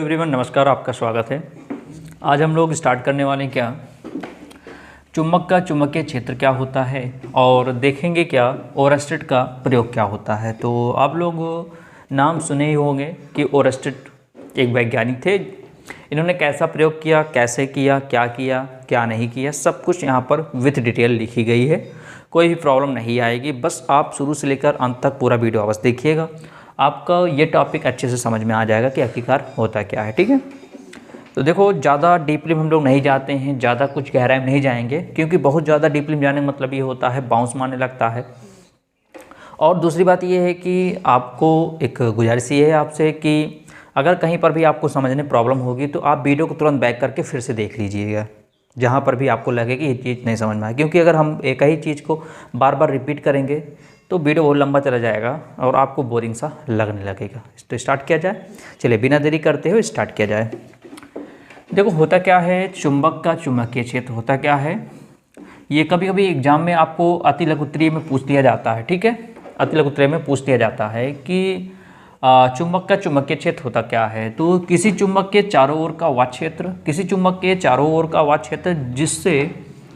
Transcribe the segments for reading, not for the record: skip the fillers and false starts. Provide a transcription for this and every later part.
Everyone, नमस्कार। आपका स्वागत है। आज हम लोग स्टार्ट करने वाले हैं क्या चुंबक का चुंबकीय क्षेत्र क्या होता है और देखेंगे क्या ओरस्टेड का प्रयोग क्या होता है। तो आप लोग नाम सुने ही होंगे कि ओरस्टेड एक वैज्ञानिक थे। इन्होंने कैसा प्रयोग किया, कैसे किया, क्या नहीं किया, सब कुछ यहाँ पर विथ डिटेल लिखी गई है। कोई भी प्रॉब्लम नहीं आएगी, बस आप शुरू से लेकर अंत तक पूरा वीडियो अवश्य देखिएगा। आपका ये टॉपिक अच्छे से समझ में आ जाएगा कि आखिरकार होता क्या है। ठीक है, तो देखो ज़्यादा डीपली हम लोग नहीं जाते हैं, ज़्यादा कुछ गहराई में नहीं जाएंगे, क्योंकि बहुत ज़्यादा डीपली में जाने का मतलब ये होता है बाउंस मारने लगता है। और दूसरी बात ये है कि आपको एक गुजारिश ये है आपसे कि अगर कहीं पर भी आपको समझने प्रॉब्लम होगी तो आप वीडियो को तुरंत बैक करके फिर से देख लीजिएगा, जहाँ पर भी आपको लगे कि ये चीज़ नहीं समझ में आए। क्योंकि अगर हम एक ही चीज़ को बार बार रिपीट करेंगे तो वीडियो बहुत लंबा चला जाएगा और आपको बोरिंग सा लगने लगेगा। तो स्टार्ट किया जाए, चलिए बिना देरी करते हुए स्टार्ट किया जाए। देखो होता क्या है, चुंबक का चुंबकीय क्षेत्र होता क्या है, ये कभी कभी एग्जाम में आपको अति लघु उत्तरीय में पूछ लिया जाता है। ठीक है, अति लघु उत्तरीय में पूछ लिया जाता है कि चुंबक का चुंबकीय क्षेत्र होता क्या है। तो किसी चुंबक के चारों ओर का वह क्षेत्र, किसी चुंबक के चारों ओर का वह क्षेत्र जिससे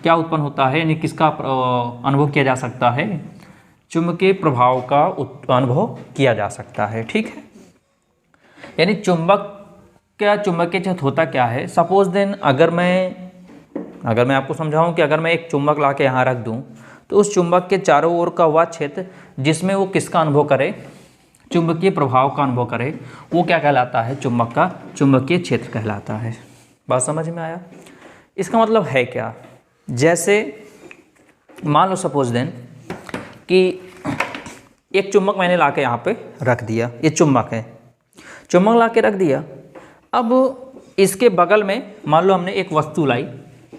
क्या उत्पन्न होता है, यानी किसका अनुभव किया जा सकता है, चुंबकीय प्रभाव का अनुभव किया जा सकता है। ठीक है, यानी चुंबक का चुंबकीय क्षेत्र होता क्या है। सपोज देन अगर मैं आपको समझाऊं कि अगर मैं एक चुंबक ला के यहाँ रख दूं तो उस चुंबक के चारों ओर का वह क्षेत्र जिसमें वो किसका अनुभव करे, चुंबकीय प्रभाव का अनुभव करे, वो क्या कहलाता है, चुंबक का चुंबकीय क्षेत्र कहलाता है। बात समझ में आया? इसका मतलब है क्या, जैसे मान लो सपोज देन कि एक चुंबक मैंने लाके यहाँ पे रख दिया, ये चुंबक है, चुंबक लाके रख दिया। अब इसके बगल में मान लो हमने एक वस्तु लाई,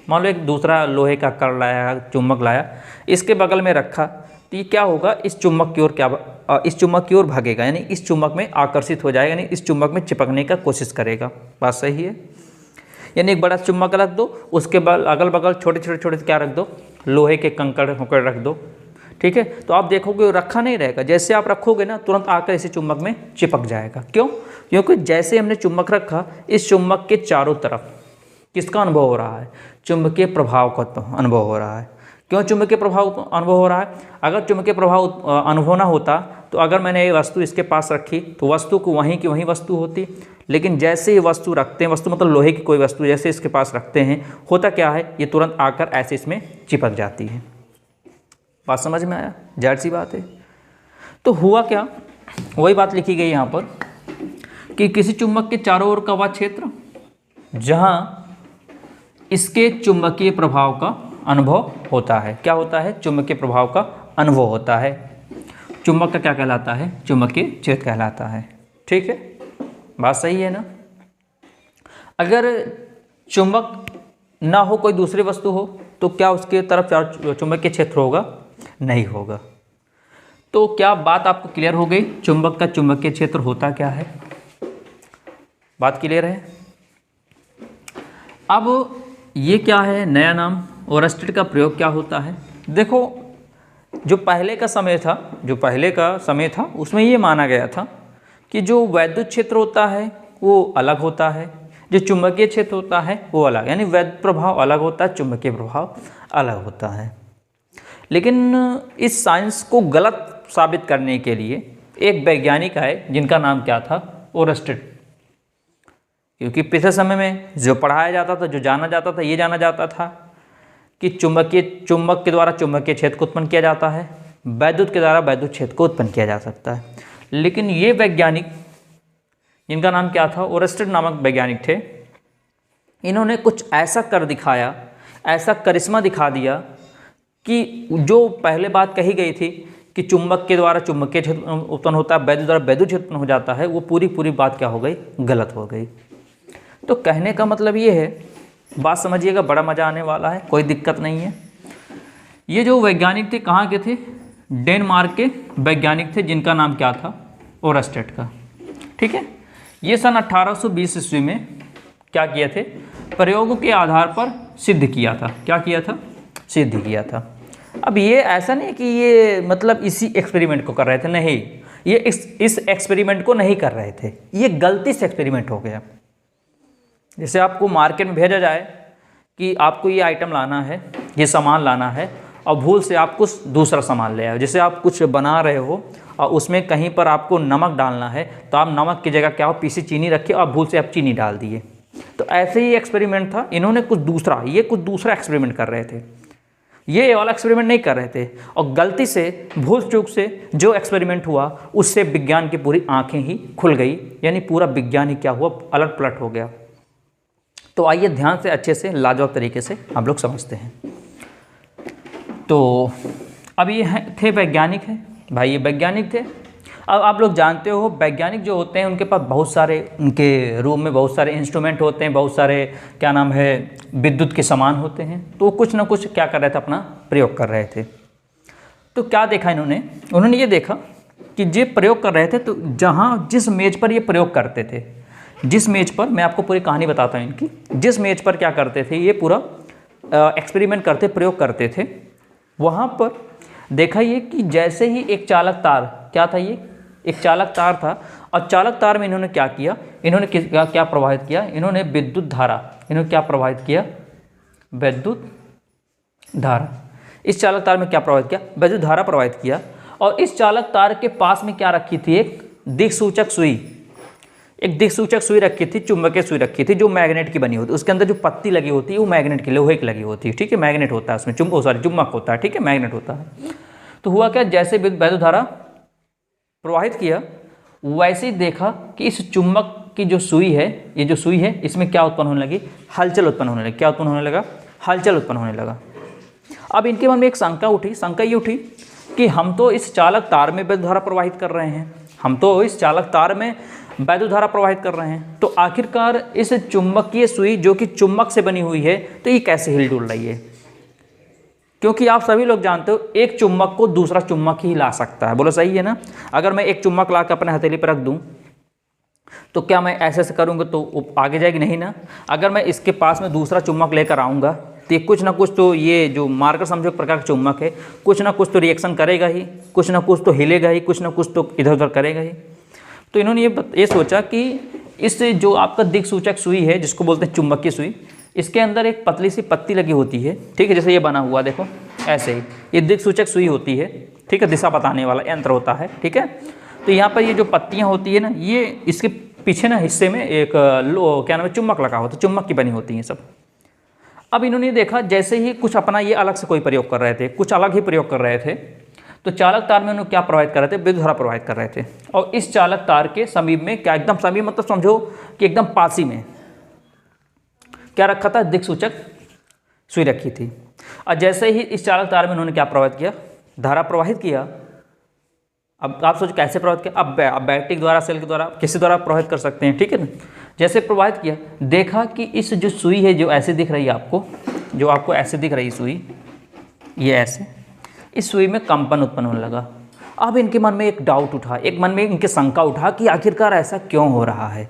मान लो एक दूसरा लोहे का कड़ लाया, चुंबक लाया, इसके बगल में रखा, तो ये क्या होगा, इस चुंबक की ओर इस चुंबक की ओर भागेगा, यानी इस चुंबक में आकर्षित हो जाएगा, यानी इस चुंबक में चिपकने का कोशिश करेगा। बात सही है? यानी एक बड़ा चुंबक रख दो, उसके अगल बगल छोटे छोटे क्या रख दो, लोहे के कंकड़ होकर रख दो। ठीक है, तो आप देखोगे वो रखा नहीं रहेगा, जैसे आप रखोगे ना तुरंत आकर इसी चुंबक में चिपक जाएगा। क्यों? क्योंकि जैसे हमने चुंबक रखा, इस चुंबक के चारों तरफ किसका अनुभव हो रहा है, चुंबकीय प्रभाव का अनुभव हो रहा है। क्यों चुंबकीय प्रभाव अनुभव हो रहा है? अगर चुंबकीय प्रभाव अनुभव ना होता तो अगर मैंने ये वस्तु इसके पास रखी तो वस्तु को वहीं की वहीं वस्तु होती, लेकिन जैसे ये वस्तु रखते हैं, वस्तु मतलब लोहे की कोई वस्तु जैसे इसके पास रखते हैं, होता क्या है, ये तुरंत आकर ऐसे इसमें चिपक जाती है। बात समझ में आया? जाहिर सी बात है। तो हुआ क्या, वही बात लिखी गई यहाँ पर कि किसी चुंबक के चारों ओर का वह क्षेत्र जहाँ इसके चुंबकीय प्रभाव का अनुभव होता है, क्या होता है, चुंबकीय प्रभाव का अनुभव होता है। चुंबक का क्या कहलाता है, चुंबकीय क्षेत्र कहलाता है। ठीक है, बात सही है ना? अगर चुंबक ना हो, कोई दूसरी वस्तु हो, तो क्या उसके तरफ चुंबकीय क्षेत्र होगा? नहीं होगा। तो क्या बात आपको क्लियर हो गई, चुंबक का चुंबकीय क्षेत्र होता क्या है? बात क्लियर है? अब ये क्या है, नया नाम ओरस्टेड का प्रयोग क्या होता है। देखो जो पहले का समय था उसमें ये माना गया था कि जो वैद्युत क्षेत्र होता है वो अलग होता है, जो चुंबकीय क्षेत्र होता है वो अलग, यानी वैद्युत प्रभाव अलग होता है, चुंबकीय प्रभाव अलग होता है। लेकिन इस साइंस को गलत साबित करने के लिए एक वैज्ञानिक आए जिनका नाम क्या था, ओरस्टेड। क्योंकि पिछले समय में जो पढ़ाया जाता था, जो जाना जाता था, ये जाना जाता था कि चुंबक के द्वारा चुंबकीय क्षेत्र को उत्पन्न किया जाता है, वैद्युत के द्वारा वैद्युत क्षेत्र को उत्पन्न किया जा सकता है। लेकिन ये वैज्ञानिक जिनका नाम क्या था, ओरस्टेड नामक वैज्ञानिक थे, इन्होंने कुछ ऐसा कर दिखाया, ऐसा करिश्मा दिखा दिया कि जो पहले बात कही गई थी कि चुंबक के द्वारा चुंबकीय क्षेत्र उत्पन्न होता है, वैद्युत द्वारा वैद्युत क्षेत्र उत्पन्न हो जाता है, वो पूरी बात क्या हो गई, गलत हो गई। तो कहने का मतलब ये है, बात समझिएगा, बड़ा मज़ा आने वाला है, कोई दिक्कत नहीं है। ये जो वैज्ञानिक थे कहाँ के थे, डेनमार्क के वैज्ञानिक थे जिनका नाम क्या था, ओरस्टेड का। ठीक है, ये सन 1820 ईस्वी में क्या किए थे, प्रयोगों के आधार पर सिद्ध किया था। क्या किया था? सिद्ध किया था। अब ये ऐसा नहीं कि ये मतलब इसी एक्सपेरिमेंट को कर रहे थे, नहीं, ये इस एक्सपेरिमेंट को नहीं कर रहे थे, ये गलती से एक्सपेरिमेंट हो गया। जैसे आपको मार्केट में भेजा जाए कि आपको ये आइटम लाना है, ये सामान लाना है, और भूल से आप कुछ दूसरा सामान ले आए। जैसे आप कुछ बना रहे हो और उसमें कहीं पर आपको नमक डालना है, तो आप नमक की जगह क्या हो, पीसी चीनी रखिए और भूल से आप चीनी डाल दिए। तो ऐसे ही एक्सपेरिमेंट था, इन्होंने कुछ दूसरा एक्सपेरिमेंट कर रहे थे, ये वाला एक्सपेरिमेंट नहीं कर रहे थे, और गलती से भूल चूक से जो एक्सपेरिमेंट हुआ उससे विज्ञान की पूरी आंखें ही खुल गई, यानी पूरा विज्ञान ही क्या हुआ, अलट पलट हो गया। तो आइए ध्यान से अच्छे से लाजवाब तरीके से हम लोग समझते हैं। तो अब ये थे वैज्ञानिक हैं भाई, ये वैज्ञानिक थे। अब आप लोग जानते हो वैज्ञानिक जो होते हैं उनके पास बहुत सारे, उनके रूम में बहुत सारे इंस्ट्रूमेंट होते हैं, बहुत सारे क्या नाम है विद्युत के सामान होते हैं। तो कुछ ना कुछ क्या कर रहे थे, अपना प्रयोग कर रहे थे। तो क्या देखा उन्होंने ये देखा कि जे प्रयोग कर रहे थे, तो जहाँ जिस मेज़ पर ये प्रयोग करते थे, जिस मेज़ पर, मैं आपको पूरी कहानी बताता हूँ इनकी, जिस मेज़ पर क्या करते थे ये पूरा एक्सपेरिमेंट करते, प्रयोग करते थे, वहाँ पर देखा ये कि जैसे ही एक चालक तार, क्या था ये, एक चालक तार था, और चालक तार में इन्होंने क्या किया, इन्होंने क्या प्रवाहित किया, इन्होंने विद्युत धारा, इन्होंने क्या प्रवाहित किया, विद्युत धारा। इस चालक तार में क्या प्रवाहित किया, विद्युत धारा प्रवाहित किया। और इस चालक तार के पास में क्या रखी थी, एक दिक्सूचक सुई, एक दिक्सूचक सुई रखी थी, चुंबकीय सुई रखी थी, जो मैग्नेट की बनी होती है। उसके अंदर जो पत्ती लगी होती है वो मैग्नेट की, लोहे की लगी होती है, ठीक है, मैग्नेट होता है उसमें, चुंबक होता है, ठीक है, मैग्नेट होता है। तो हुआ क्या, जैसे विद्युत धारा प्रवाहित किया, वैसे ही देखा कि इस चुंबक की जो सुई है, ये जो सुई है, इसमें क्या उत्पन्न होने लगी, हलचल उत्पन्न होने लगी। क्या उत्पन्न होने लगा, हलचल उत्पन्न होने लगा। अब इनके मन में एक शंका उठी, शंका ये उठी कि हम तो इस चालक तार में विद्युत धारा प्रवाहित कर रहे हैं, हम तो इस चालक तार में विद्युत धारा प्रवाहित कर रहे हैं, तो आखिरकार इस चुंबकीय सुई जो कि चुंबक से बनी हुई है, तो ये कैसे हिल डुल रही है। क्योंकि आप सभी लोग जानते हो एक चुंबक को दूसरा चुंबक ही हिला सकता है, बोलो सही है ना। अगर मैं एक चुंबक ला कर अपने हथेली पर रख दूं, तो क्या मैं ऐसे से करूंगा तो आगे जाएगी, नहीं ना। अगर मैं इसके पास में दूसरा चुंबक लेकर आऊँगा, तो ये कुछ ना कुछ तो, ये जो मार्कर समझो एक प्रकार का चुंबक है, कुछ ना कुछ तो रिएक्शन करेगा ही, कुछ ना कुछ तो हिलेगा ही, कुछ ना कुछ तो इधर उधर करेगा ही। तो इन्होंने ये सोचा कि इस जो आपका दिक्सूचक सुई है, जिसको बोलते हैं चुंबकीय सुई, इसके अंदर एक पतली सी पत्ती लगी होती है, ठीक है, जैसे ये बना हुआ देखो, ऐसे ही ये दिक्सूचक सुई होती है, ठीक है, दिशा बताने वाला यंत्र होता है, ठीक है। तो यहाँ पर ये जो पत्तियाँ होती है ना, ये इसके पीछे ना हिस्से में एक क्या नाम है, चुंबक लगा होता है, चुंबक की बनी होती हैं सब। अब इन्होंने देखा जैसे ही कुछ अपना ये अलग से कोई प्रयोग कर रहे थे, कुछ अलग ही प्रयोग कर रहे थे, तो चालक तार में उन्होंने क्या प्रवाहित कर रहे थे, विद्युत धारा प्रवाहित कर रहे थे। और इस चालक तार के समीप में क्या, एकदम समीप मतलब समझो कि एकदम पास ही में क्या रखा था, दिक्सूचक सुई रखी थी। और जैसे ही इस चालक तार में उन्होंने क्या प्रवाहित किया, धारा प्रवाहित किया। अब आप सोचो कैसे प्रवाहित किया, अब बैटरी द्वारा, सेल के द्वारा, किसी द्वारा प्रवाहित कर सकते हैं, ठीक है ना। जैसे प्रवाहित किया, देखा कि इस जो सुई है, जो ऐसे दिख रही है आपको, जो आपको ऐसे दिख रही है सुई, ये ऐसे, इस सुई में कंपन उत्पन्न होने लगा। अब इनके मन में एक डाउट उठा, एक मन में इनके शंका उठा कि आखिरकार ऐसा क्यों हो रहा है,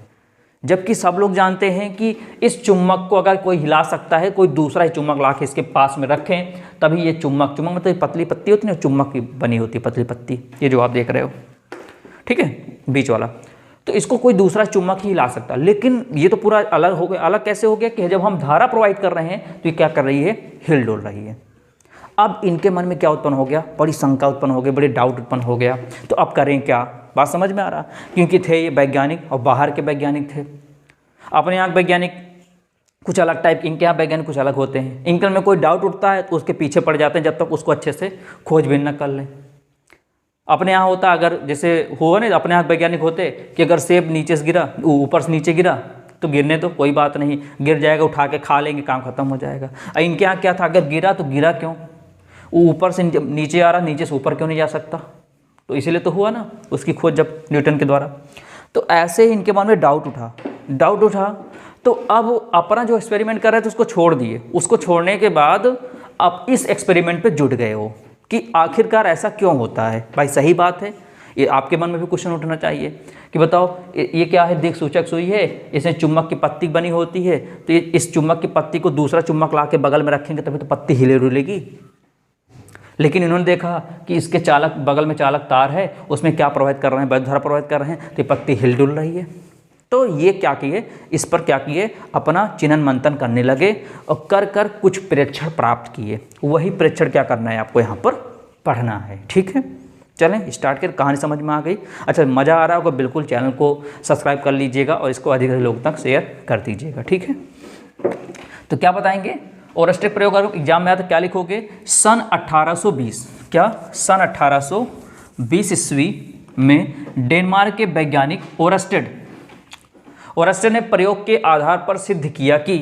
जबकि सब लोग जानते हैं कि इस चुम्बक को अगर कोई हिला सकता है, कोई दूसरा ही चुम्बक ला के इसके पास में रखें, तभी ये चुम्बक मतलब पतली पत्ती होती है ना, चुम्बक की बनी होती है पतली पत्ती, ये जो आप देख रहे हो, ठीक है, बीच वाला, तो इसको कोई दूसरा चुम्बक ही हिला सकता। लेकिन ये तो पूरा अलग हो गया। अलग कैसे हो गया कि जब हम धारा प्रवाहित कर रहे हैं तो ये क्या कर रही है, हिल डुल रही है। अब इनके मन में क्या उत्पन्न हो गया, बड़ी शंका उत्पन्न हो गई, बड़े डाउट उत्पन्न हो गया। तो अब करें क्या, बात समझ में आ रहा, क्योंकि थे ये वैज्ञानिक और बाहर के वैज्ञानिक थे। अपने यहाँ वैज्ञानिक कुछ अलग टाइप, इनके यहाँ वैज्ञानिक कुछ अलग होते हैं। इनके मन में कोई डाउट उठता है तो उसके पीछे पड़ जाते हैं जब तक उसको अच्छे से खोजबीन न कर लें। अपने यहाँ होता, अगर जैसे हुआ नहीं, अपने यहाँ वैज्ञानिक होते कि अगर सेब नीचे से गिरा, ऊपर से नीचे गिरा, तो गिरने तो कोई बात नहीं, गिर जाएगा, उठा के खा लेंगे, काम खत्म हो जाएगा। इनके यहाँ क्या था, अगर गिरा तो गिरा क्यों, वो ऊपर से नीचे आ रहा, नीचे से ऊपर क्यों नहीं जा सकता, तो इसीलिए तो हुआ ना उसकी खोज जब न्यूटन के द्वारा। तो ऐसे ही इनके मन में डाउट उठा। तो अब अपना जो एक्सपेरिमेंट कर रहे थे उसको छोड़ दिए। उसको छोड़ने के बाद अब इस एक्सपेरिमेंट पे जुट गए हो कि आखिरकार ऐसा क्यों होता है। भाई सही बात है, ये आपके मन में भी क्वेश्चन उठना चाहिए कि बताओ ये क्या है, दिक्सूचक सुई है, इसमें चुम्बक की पत्ती बनी होती है, तो ये इस चुम्बक की पत्ती को दूसरा चुम्बक ला के बगल में रखेंगे तभी तो पत्ती हिले रुलेगी। लेकिन इन्होंने देखा कि इसके बगल में चालक तार है, उसमें क्या प्रवाहित कर रहे हैं, विद्युत धारा प्रवाहित कर रहे हैं, तो ये पत्ती हिल डुल रही है। तो ये क्या किए, इस पर क्या किए, अपना चिंतन मंथन करने लगे और कर कर कुछ प्रेक्षण प्राप्त किए। वही प्रेक्षण क्या करना है आपको यहाँ पर पढ़ना है, ठीक है। चलें स्टार्ट कर, कहानी समझ में आ गई। अच्छा, मज़ा आ रहा होगा, बिल्कुल चैनल को सब्सक्राइब कर लीजिएगा और इसको अधिक लोगों तक शेयर कर दीजिएगा, ठीक है। तो क्या बताएंगे, ओरस्टेड प्रयोग अगर एग्जाम में आया तो क्या लिखोगे, सन 1820, क्या सन 1820 ईस्वी में डेनमार्क के वैज्ञानिक ओरस्टेड ने प्रयोग के आधार पर सिद्ध किया कि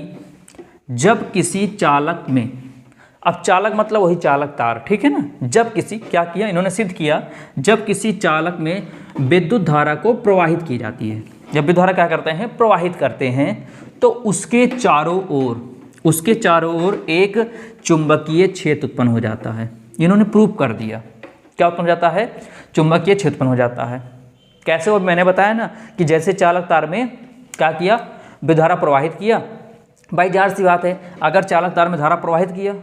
जब किसी चालक में, अब चालक मतलब वही चालक तार, ठीक है ना, जब किसी, क्या किया इन्होंने, सिद्ध किया जब किसी चालक में विद्युत धारा को प्रवाहित की जाती है, जब विद्युत धारा क्या करते हैं, प्रवाहित करते हैं, तो उसके चारों ओर एक चुंबकीय क्षेत्र उत्पन्न हो जाता है। इन्होंने प्रूव कर दिया, क्या उत्पन्न हो जाता है, चुंबकीय क्षेत्र उत्पन्न हो जाता है। कैसे, और मैंने बताया ना कि जैसे चालक तार में क्या किया, विद्युत धारा प्रवाहित किया। भाई जाहिर सी बात है, अगर चालक तार में धारा प्रवाहित किया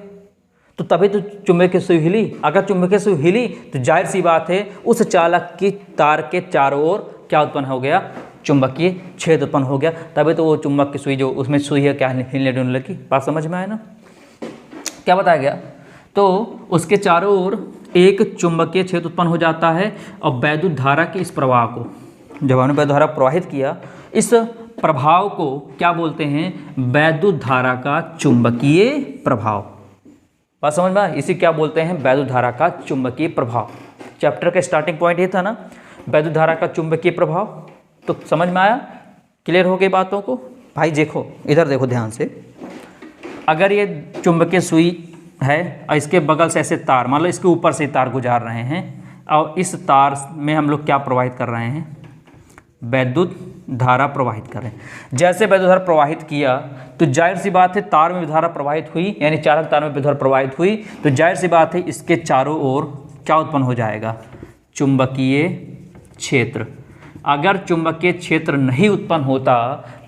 तो तभी तो चुंबकीय सुई हिली, अगर चुंबकीय सुई हिली तो जाहिर सी बात है उस चालक की तार के चारों ओर क्या उत्पन्न हो गया, चुंबकीय क्षेत्र उत्पन्न हो गया, तभी तो वो चुंबक की सुई जो उसमें सुई है क्या हिलने डुलने लगी। बात समझ में आए ना, क्या बताया गया, तो उसके चारों ओर एक चुंबकीय क्षेत्र उत्पन्न हो जाता है और वैद्युत धारा के इस प्रवाह को, जब हमने वैद्युत धारा प्रवाहित किया, इस प्रभाव को क्या बोलते हैं, वैद्युत धारा का चुंबकीय प्रभाव। बात समझ में, इसी क्या बोलते हैं, वैद्युत धारा का चुंबकीय प्रभाव। चैप्टर का स्टार्टिंग पॉइंट ये था ना, वैद्युत धारा का चुंबकीय प्रभाव। तो समझ में आया, क्लियर हो गई बातों को। भाई देखो, इधर देखो ध्यान से, अगर ये चुंबकीय सुई है और इसके बगल से ऐसे तार, मान लो इसके ऊपर से तार गुजार रहे हैं और इस तार में हम लोग क्या प्रवाहित कर रहे हैं, वैद्युत धारा प्रवाहित कर रहे हैं। जैसे वैद्युत धारा प्रवाहित किया तो जाहिर सी बात है तार में धारा प्रवाहित हुई, यानी चालक तार में विद्युत धारा प्रवाहित हुई, तो जाहिर सी बात है इसके चारों ओर क्या उत्पन्न हो जाएगा, चुंबकीय क्षेत्र। अगर चुंबकीय क्षेत्र नहीं उत्पन्न होता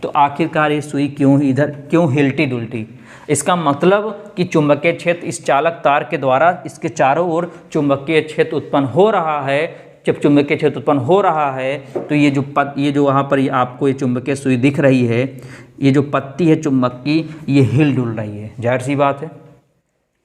तो आखिरकार ये सुई क्यों हिलती डुलती। इसका मतलब कि चुंबकीय क्षेत्र इस चालक तार के द्वारा इसके चारों ओर चुंबकीय क्षेत्र उत्पन्न हो रहा है। जब चुंबकीय क्षेत्र उत्पन्न हो रहा है तो ये जो वहाँ पर आपको ये चुंबकीय सुई दिख रही है, ये जो पत्ती है चुंबक की, ये हिल डुल रही है। जाहिर सी बात है,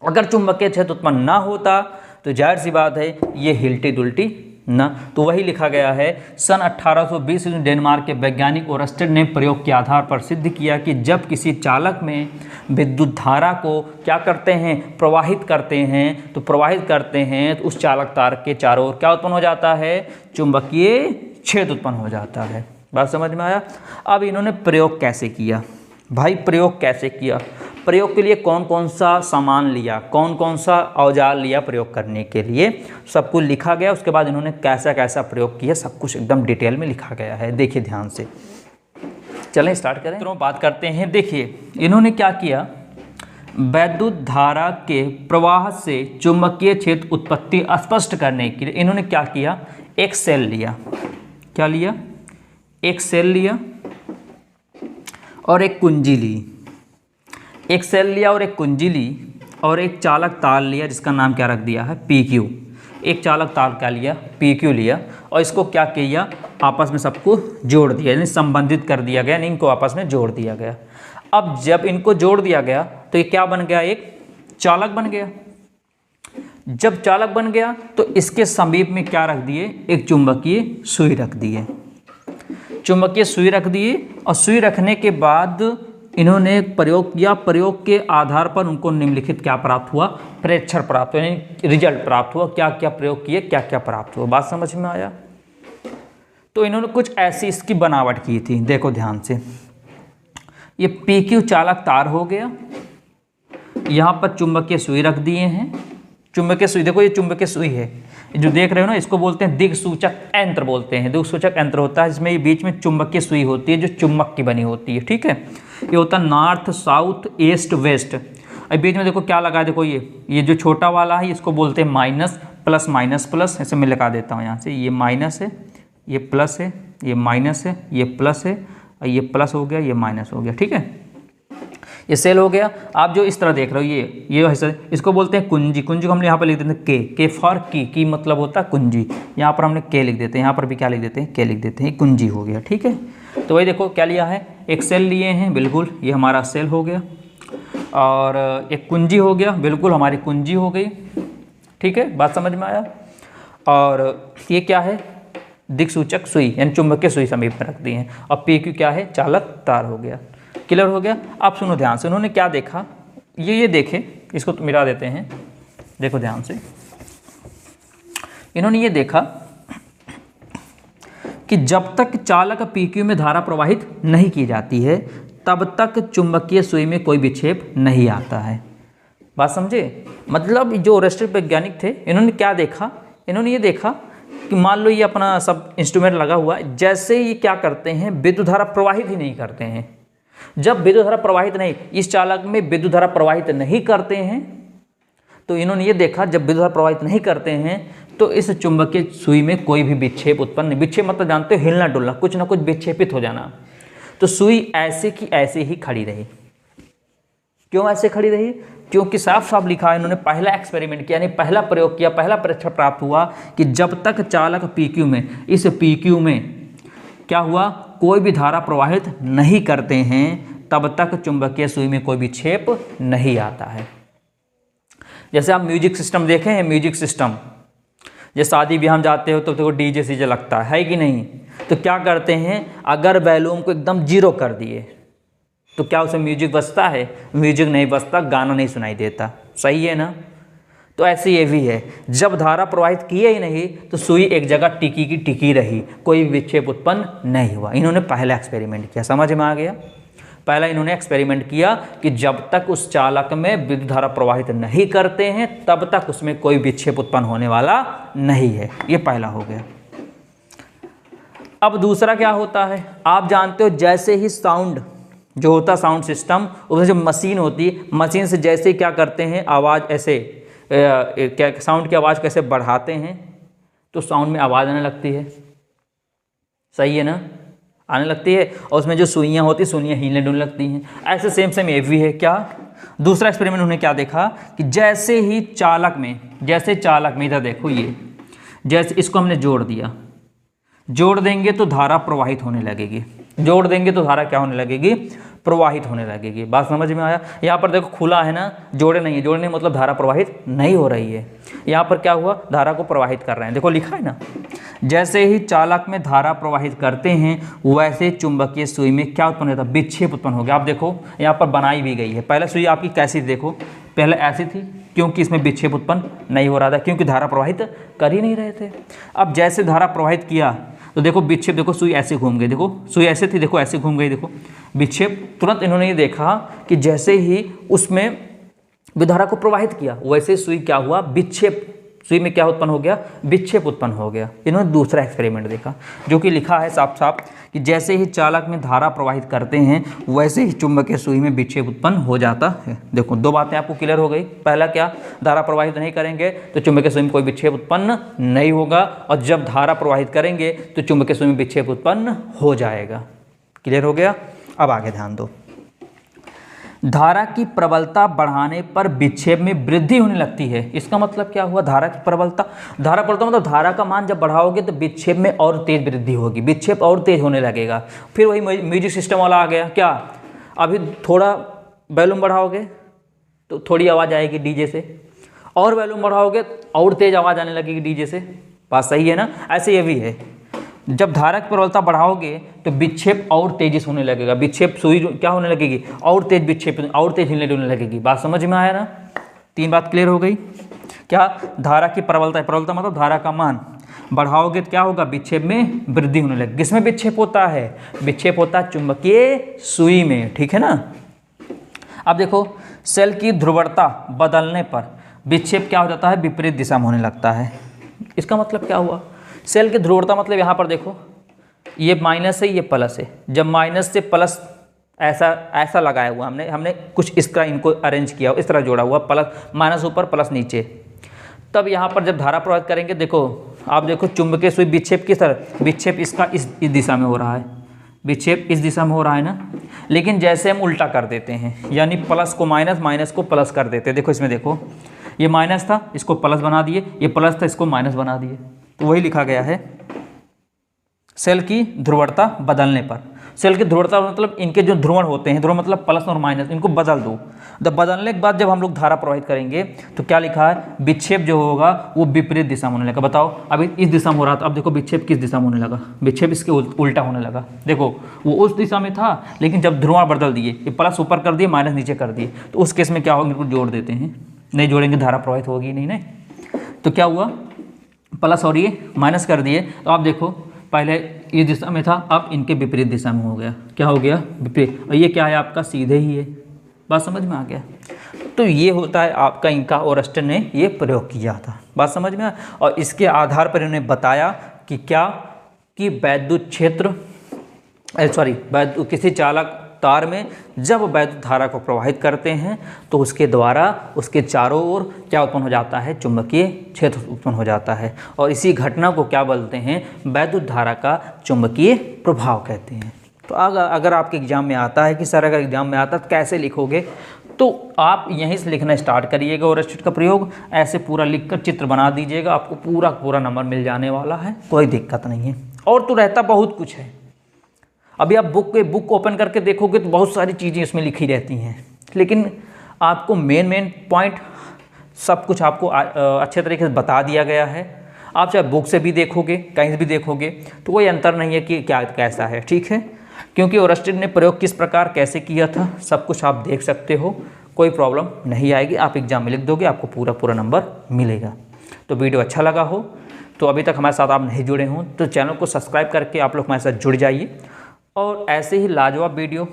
अगर चुंबकीय क्षेत्र उत्पन्न ना होता तो जाहिर सी बात है ये हिलती डुलती ना। तो वही लिखा गया है, सन 1820 में डेनमार्क के वैज्ञानिक ओरस्टेड ने प्रयोग के आधार पर सिद्ध किया कि जब किसी चालक में विद्युत धारा को क्या करते हैं, प्रवाहित करते हैं, तो उस चालक तार के चारों ओर क्या उत्पन्न हो जाता है, चुंबकीय क्षेत्र उत्पन्न हो जाता है। बात समझ में आया। अब इन्होंने प्रयोग कैसे किया, भाई प्रयोग कैसे किया, प्रयोग के लिए कौन कौन सा सामान लिया, कौन कौन सा औजार लिया प्रयोग करने के लिए, सब कुछ लिखा गया। उसके बाद इन्होंने कैसा कैसा प्रयोग किया, सब कुछ एकदम डिटेल में लिखा गया है। देखिए ध्यान से, चलें स्टार्ट करें, तो बात करते हैं। देखिए इन्होंने क्या किया, वैद्युत धारा के प्रवाह से चुंबकीय क्षेत्र उत्पत्ति स्पष्ट करने के लिए इन्होंने क्या किया, एक सेल लिया। क्या लिया, एक सेल लिया और एक कुंजी ली। एक सेल लिया और एक कुंजी ली और एक चालक तार लिया जिसका नाम क्या रख दिया है, PQ। एक चालक तार क्या लिया, PQ लिया, और इसको क्या किया, आपस में सबको जोड़ दिया, यानी संबंधित कर दिया गया, यानी इनको आपस में जोड़ दिया गया। अब जब इनको जोड़ दिया गया तो ये क्या बन गया, एक चालक बन गया। जब चालक बन गया तो इसके समीप में क्या रख दिए, एक चुंबकीय सुई रख दिए। चुंबकीय सुई रख दिए और सुई रखने के बाद इन्होंने प्रयोग किया। प्रयोग के आधार पर उनको निम्नलिखित क्या प्राप्त हुआ, प्रेक्षण प्राप्त हुआ, यानी रिजल्ट प्राप्त हुआ। क्या क्या प्रयोग किए, क्या क्या प्राप्त हुआ, बात समझ में आया। तो इन्होंने कुछ ऐसी इसकी बनावट की थी, देखो ध्यान से। ये PQ चालक तार हो गया, यहाँ पर चुंबकीय सुई रख दिए हैं। चुंबकीय सुई, देखो ये चुंबकीय सुई है जो देख रहे हो ना, इसको बोलते हैं दिक्सूचक यंत्र बोलते हैं। दिक्सूचक यंत्र होता है, इसमें ये बीच में चुंबकीय सुई होती है जो चुंबक की बनी होती है, ठीक है। ये होता है नॉर्थ साउथ ईस्ट वेस्ट। अब बीच में देखो क्या लगा है, देखो ये जो छोटा वाला है इसको बोलते हैं माइनस प्लस माइनस प्लस। ऐसे मैं लगा देता हूँ यहाँ से, ये माइनस है, ये प्लस है, ये माइनस है, ये प्लस है, और ये प्लस हो गया, ये माइनस हो गया, ठीक है। ये सेल हो गया। आप जो इस तरह देख रहे हो ये हिस्सा, इसको बोलते हैं कुंजी। कुंजी को हम यहाँ पर लिख देते हैं के फॉर की मतलब होता है कुंजी। यहाँ पर हमने के लिख देते हैं, यहाँ पर भी क्या लिख देते हैं, के लिख देते हैं, कुंजी हो गया, ठीक है। तो वही देखो क्या लिया है, एक सेल लिए हैं, बिल्कुल ये हमारा सेल हो गया, और एक कुंजी हो गया, बिल्कुल हमारी कुंजी हो गई। ठीक है, बात समझ में आया। और ये क्या है, दिक्सूचक सुई यानी चुंबकीय सुई समीप में रख दी है। और PQ क्या है, चालक तार हो गया। क्लियर हो गया। अब सुनो ध्यान से, उन्होंने क्या देखा, ये देखे, इसको तो मिटा देते हैं, देखो ध्यान से। इन्होंने ये देखा कि जब तक चालक PQ में धारा प्रवाहित नहीं की जाती है तब तक चुंबकीय सुई में कोई विक्षेप नहीं आता है। बात समझे, मतलब जो ओरेस्टेड वैज्ञानिक थे, इन्होंने क्या देखा, इन्होंने ये देखा कि मान लो ये अपना सब इंस्ट्रूमेंट लगा हुआ है, जैसे ये क्या करते हैं, विद्युत धारा प्रवाहित ही नहीं करते हैं। जब विद्युत धारा प्रवाहित नहीं, इस चालक में विद्युत धारा प्रवाहित नहीं करते हैं, तो इन्होंने ये देखा जब विद्युत धारा प्रवाहित नहीं करते हैं तो इस चुंबकीय सुई में कोई भी विक्षेप उत्पन्न नहीं। विक्षेप मतलब जानते हो, हिलना डुलना, कुछ ना कुछ विक्षेपित हो जाना। तो सुई ऐसे की ऐसे ही खड़ी रही। क्यों ऐसे खड़ी रही, क्योंकि साफ साफ लिखा है, इन्होंने पहला एक्सपेरिमेंट किया, यानी पहला प्रयोग किया, पहला परीक्षण प्राप्त हुआ कि जब तक चालक PQ में, इस PQ में क्या हुआ, कोई भी धारा प्रवाहित नहीं करते हैं तब तक चुंबकीय सुई में कोई विक्षेप नहीं आता है। जैसे आप म्यूजिक सिस्टम देखे हैं, म्यूजिक सिस्टम, जैसे शादी ब्याह में जाते हो तो देखो DJ सीजे लगता है कि नहीं, तो क्या करते हैं, अगर वॉल्यूम को एकदम जीरो कर दिए तो क्या उसमें म्यूजिक बजता है, म्यूजिक नहीं बजता, गाना नहीं सुनाई देता। सही है ना। तो ऐसे ये भी है, जब धारा प्रवाहित किए ही नहीं तो सुई एक जगह टिकी की टिकी रही, कोई विक्षेप उत्पन्न नहीं हुआ। इन्होंने पहला एक्सपेरिमेंट किया, समझ में आ गया। पहला इन्होंने एक्सपेरिमेंट किया कि जब तक उस चालक में विद्युत धारा प्रवाहित नहीं करते हैं तब तक उसमें कोई विक्षेप उत्पन्न होने वाला नहीं है। ये पहला हो गया। अब दूसरा क्या होता है, आप जानते हो, जैसे ही साउंड जो होता है, साउंड सिस्टम, उसमें जो मशीन होती है, मशीन से जैसे क्या करते हैं, आवाज़ ऐसे क्या साउंड की आवाज़ कैसे बढ़ाते हैं तो साउंड में आवाज़ आने लगती है। सही है ना, आने लगती है। और उसमें जो सुइयाँ होती हैं, सुइयाँ हीलने डुलने लगती हैं। ऐसे सेम ये भी है। क्या दूसरा एक्सपेरिमेंट उन्होंने क्या देखा कि जैसे ही चालक में, जैसे चालक में, इधर देखो, ये जैसे इसको हमने जोड़ दिया, जोड़ देंगे तो धारा प्रवाहित होने लगेगी, जोड़ देंगे तो धारा क्या होने लगेगी, प्रवाहित होने लगेगी। बात समझ में आया। यहाँ पर देखो खुला है ना, जोड़े नहीं है, जोड़ने मतलब धारा प्रवाहित नहीं हो रही है। यहाँ पर क्या हुआ, धारा को प्रवाहित कर रहे हैं, देखो लिखा है ना, जैसे ही चालक में धारा प्रवाहित करते हैं वैसे चुंबकीय सुई में क्या उत्पन्न होता है, विक्षेप उत्पन्न हो गया। आप देखो यहाँ पर बनाई भी गई है। पहले सुई आपकी कैसी थी, देखो पहले ऐसी थी, क्योंकि इसमें विक्षेप उत्पन्न नहीं हो रहा था, क्योंकि धारा प्रवाहित कर ही नहीं रहे थे। अब जैसे धारा प्रवाहित किया तो देखो विक्षेप, देखो सुई ऐसे घूम गई, देखो सुई ऐसे थी, देखो ऐसे घूम गई, देखो विक्षेप। तुरंत इन्होंने ये देखा कि जैसे ही उसमें विधारा को प्रवाहित किया वैसे सुई क्या हुआ, विक्षेप, सुई में क्या उत्पन्न हो गया, विक्षेप उत्पन्न हो गया। इन्होंने दूसरा एक्सपेरिमेंट देखा जो कि लिखा है साफ साफ कि जैसे ही चालक में धारा प्रवाहित करते हैं वैसे ही चुंबकीय सुई में विक्षेप उत्पन्न हो जाता है। देखो दो बातें आपको क्लियर हो गई। पहला क्या, धारा प्रवाहित नहीं करेंगे तो चुंबकीय सुई में कोई विक्षेप उत्पन्न नहीं होगा, और जब धारा प्रवाहित करेंगे तो चुंबकीय सुई में विक्षेप उत्पन्न हो जाएगा। क्लियर हो गया। अब आगे ध्यान दो, धारा की प्रबलता बढ़ाने पर विक्षेप में वृद्धि होने लगती है। इसका मतलब क्या हुआ, धारा की प्रबलता, धारा प्रबलता मतलब धारा का मान जब बढ़ाओगे तो विक्षेप में और तेज वृद्धि होगी, विक्षेप और तेज होने लगेगा। फिर वही म्यूजिक सिस्टम वाला आ गया। क्या, अभी थोड़ा वॉल्यूम बढ़ाओगे तो थोड़ी आवाज़ आएगी डीजे से, और वॉल्यूम बढ़ाओगे और तेज आवाज़ आने लगेगी डीजे से। बात सही है ना। ऐसे ये भी है, जब धारा की प्रबलता बढ़ाओगे तो विक्षेप और तेजी से होने लगेगा, विक्षेप सुई क्या होने लगेगी, और तेज विक्षेप, और तेज हिलने डुलने लगेगी। बात समझ में आया ना। तीन बात क्लियर हो गई। क्या, धारा की प्रबलता, प्रबलता मतलब धारा का मान बढ़ाओगे तो क्या होगा, विक्षेप में वृद्धि होने लगेगी। किसमें विक्षेप होता है, विक्षेप होता है चुंबकीय सुई में। ठीक है ना। अब देखो, सेल की ध्रुवता बदलने पर विक्षेप क्या हो जाता है, विपरीत दिशा में होने लगता है। इसका मतलब क्या हुआ, सेल की ध्रुवता मतलब यहाँ पर देखो ये माइनस है, ये प्लस है। जब माइनस से प्लस ऐसा लगाया हुआ हमने कुछ इस तरह इनको अरेंज किया, इस तरह जोड़ा हुआ, प्लस माइनस ऊपर प्लस नीचे। तब यहाँ पर जब धारा प्रवाहित करेंगे, देखो आप देखो चुंबकीय सुई विक्षेप किस तरह, विक्षेप इसका इस दिशा में हो रहा है, विक्षेप इस दिशा में हो रहा है ना। लेकिन जैसे हम उल्टा कर देते हैं, यानी प्लस को माइनस, माइनस को प्लस कर देते हैं। देखो इसमें देखो, ये माइनस था इसको प्लस बना दिए, ये प्लस था इसको माइनस बना दिए। तो वही लिखा गया है, सेल की ध्रुवता बदलने पर। सेल की ध्रुवता मतलब इनके जो ध्रुवण होते हैं, ध्रुव मतलब प्लस और माइनस, इनको बदल दो। जब बदलने के बाद जब हम लोग धारा प्रवाहित करेंगे तो क्या लिखा है, विक्षेप जो होगा वो विपरीत दिशा में होने लगा। बताओ, अभी इस दिशा में हो रहा था, अब देखो विक्षेप किस दिशा में होने लगा, विक्षेप इसके उल्टा होने लगा। देखो वो उस दिशा में था, लेकिन जब ध्रुवण बदल दिए, ये प्लस ऊपर कर दिए माइनस नीचे कर दिए, तो उस केस में क्या होगा, इनको जोड़ देते हैं। नहीं जोड़ेंगे धारा प्रवाहित होगी नहीं ना। तो क्या हुआ, प्लस और ये माइनस कर दिए, तो आप देखो पहले इस दिशा में था, अब इनके विपरीत दिशा में हो गया। क्या हो गया, विपरीत। और ये क्या है आपका, सीधे ही है। बात समझ में आ गया। तो ये होता है आपका, इनका ओरस्टन ने ये प्रयोग किया था। बात समझ में आ। और इसके आधार पर इन्होंने बताया कि क्या, कि वैद्युत क्षेत्र किसी चालक तार में जब वैद्युत धारा को प्रवाहित करते हैं तो उसके द्वारा उसके चारों ओर क्या उत्पन्न हो जाता है, चुंबकीय क्षेत्र उत्पन्न हो जाता है। और इसी घटना को क्या बोलते हैं, वैद्युत धारा का चुंबकीय प्रभाव कहते हैं। तो अगर आपके एग्जाम में आता है कि सर अगर एग्जाम में आता है तो कैसे लिखोगे, तो आप यहीं से लिखना स्टार्ट करिएगा ओरस्टेड का प्रयोग। ऐसे पूरा लिखकर चित्र बना दीजिएगा, आपको पूरा नंबर मिल जाने वाला है, कोई दिक्कत नहीं है। और तो रहता बहुत कुछ है। अभी आप बुक ओपन करके देखोगे तो बहुत सारी चीज़ें इसमें लिखी रहती हैं, लेकिन आपको मेन पॉइंट सब कुछ आपको अच्छे तरीके से बता दिया गया है। आप चाहे बुक से भी देखोगे, कहीं से भी देखोगे, तो कोई अंतर नहीं है कि क्या कैसा है, ठीक है। क्योंकि ओरस्टेड ने प्रयोग किस प्रकार कैसे किया था सब कुछ आप देख सकते हो, कोई प्रॉब्लम नहीं आएगी। आप एग्जाम में लिख दोगे, आपको पूरा नंबर मिलेगा। तो वीडियो अच्छा लगा हो तो अभी तक हमारे साथ आप नहीं जुड़े हों तो चैनल को सब्सक्राइब करके आप लोग हमारे साथ जुड़ जाइए। और ऐसे ही लाजवाब वीडियो,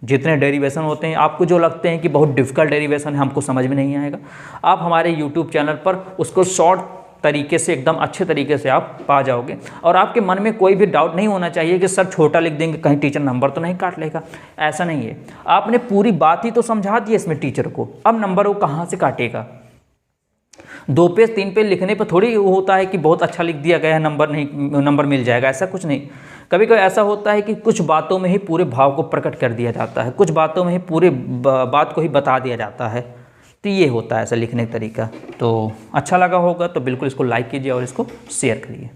जितने डेरिवेशन होते हैं, आपको जो लगते हैं कि बहुत डिफ़िकल्ट डेरिवेशन है, हमको समझ में नहीं आएगा, आप हमारे यूट्यूब चैनल पर उसको शॉर्ट तरीके से एकदम अच्छे तरीके से आप पा जाओगे। और आपके मन में कोई भी डाउट नहीं होना चाहिए कि सर छोटा लिख देंगे कहीं टीचर नंबर तो नहीं काट लेगा, ऐसा नहीं है। आपने पूरी बात ही तो समझा दी है इसमें टीचर को, अब नंबर वो कहाँ से काटेगा। 2 पेज 3 पेज लिखने पर थोड़ी होता है कि बहुत अच्छा लिख दिया गया है नंबर मिल जाएगा, ऐसा कुछ नहीं। कभी कभी ऐसा होता है कि कुछ बातों में ही पूरे भाव को प्रकट कर दिया जाता है, कुछ बातों में ही पूरे बात को ही बता दिया जाता है। तो ये होता है ऐसा लिखने का तरीका। तो अच्छा लगा होगा तो बिल्कुल इसको लाइक कीजिए और इसको शेयर करिए।